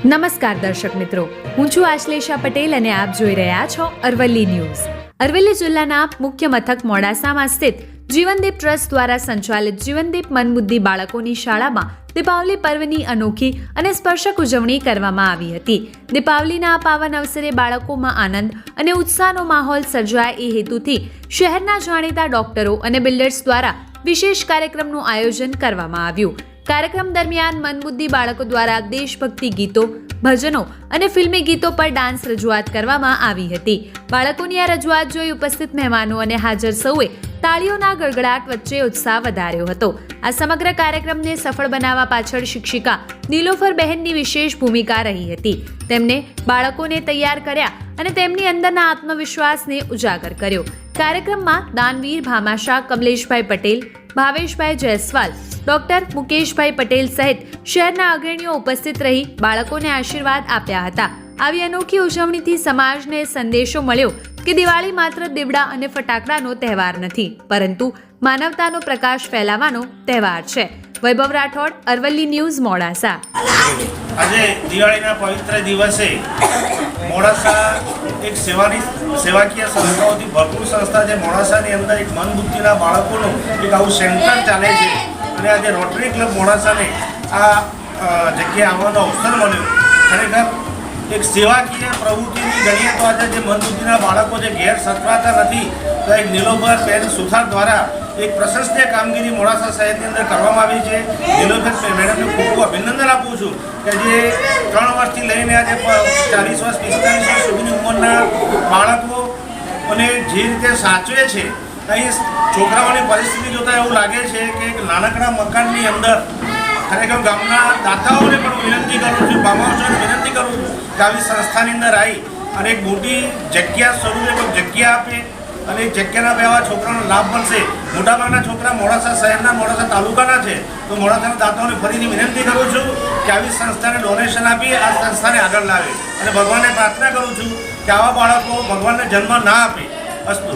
નમસ્કાર દર્શક મિત્રો, હું છું આશ્લેષા પટેલ અને આપ જોઈ રહ્યા છો અરવલ્લી ન્યૂઝ. અરવલ્લી જિલ્લાના મુખ્ય મથક મોડાસામાં સ્થિત જીવનદીપ ટ્રસ્ટ દ્વારા સંચાલિત જીવનદીપ મનબુદ્ધિ બાળકોની શાળામાં દીપાવલી પર્વની અનોખી અને સ્પર્શક ઉજવણી કરવામાં આવી હતી. દીપાવલીના આ પાવન અવસરે બાળકોમાં આનંદ અને ઉત્સાહનો માહોલ સર્જાય એ હેતુથી શહેરના જાણીતા ડોક્ટરો અને બિલ્ડર્સ દ્વારા વિશેષ કાર્યક્રમનું આયોજન કરવામાં આવ્યું. કાર્યક્રમ દરમિયાન મનબુદ્ધિ બાળકો દ્વારા દેશભક્તિ ગીતો, ભજનો અને ફિલ્મી ગીતો પર ડાન્સ રજૂઆત કરવામાં આવી હતી. બાળકોની આ રજૂઆત જોઈ ઉપસ્થિત મહેમાનો અને હાજર સૌએ તાળીઓના ગડગડાટ વચ્ચે ઉત્સાહ વધાર્યો હતો. આ સમગ્ર કાર્યક્રમને સફળ બનાવવા પાછળ શિક્ષિકા નીલોફર બહેનની વિશેષ ભૂમિકા રહી હતી. તેમને બાળકોને તૈયાર કર્યા અને તેમની અંદરના આત્મવિશ્વાસને ઉજાગર કર્યો. કાર્યક્રમમાં દાનવીર ભામાશા, કમલેશભાઈ પટેલ, ભાવેશભાઈ જયસ્વાલ, ડોક્ટર મુકેશભાઈ પટેલ સહિત શહેરના અગ્રણીઓ ઉપસ્થિત રહી બાળકોને આશીર્વાદ આપ્યા હતા. આવી અનોખી ઉજવણીથી સમાજને સંદેશો મળ્યો કે દિવાળી માત્ર દીવડા અને ફટાકડાનો તહેવાર નથી, પરંતુ માનવતાનો પ્રકાશ ફેલાવવાનો તહેવાર છે. વૈભવ રાઠોડ, અરવલ્લી ન્યૂઝ, મોડાસા. આજે દિવાળીના પવિત્ર દિવસે મોડાસા એક સેવાકીય સંસ્થાઓથી ભરપૂર સંસ્થા છે. મોડાસાની અંદર એક મન બુદ્ધિના બાળકોનું એક આવું સેન્ટર ચાલે છે અને આજે રોટરી ક્લબ મોડાસાને આ જગ્યાએ આવવાનો અવસર મળ્યો. ખરેખર એક સેવાકીય પ્રવૃત્તિની ગણીએ તો આજે જે મન બુદ્ધિના બાળકો જે ઘેર સચવાતા નથી, તો એક નીલોફર બેન સુથાર દ્વારા એક પ્રશંસનીય કામગીરી મોડાસા શહેરની અંદર કરવામાં આવી છે. નીલોફર મેડમને ખૂબ ખૂબ અભિનંદન આપું છું કે જે 3 વર્ષથી લઈને આજે 40 વર્ષ 45 વર્ષ સુધીની ઉંમરના બાળકો અને જે રીતે સાચવે છે. અહીં છોકરાઓની પરિસ્થિતિ જોતાં એવું લાગે છે કે એક નાનકડા મકાનની અંદર ખરેખર ગામના દાતાઓને પણ વિનંતી કરું છું, બામાઓને વિનંતી કરું છું કે આવી સંસ્થાની અંદર આવી અને એક મોટી જગ્યા સ્વરૂપે કોઈ જગ્યા આપે અને એ જગ્યાના બે આવા છોકરાનો લાભ મળશે. મોટાભાગના છોકરા મોડાસા શહેરના, મોડાસા તાલુકાના છે, તો મોડાસાના દાતાઓને ફરીથી વિનંતી કરું છું કે આવી સંસ્થાને ડોનેશન આપી આ સંસ્થાને આગળ લાવે અને ભગવાનને પ્રાર્થના કરું છું કે આવા બાળકો ભગવાનને જન્મ ના આપે. અસ્તુ.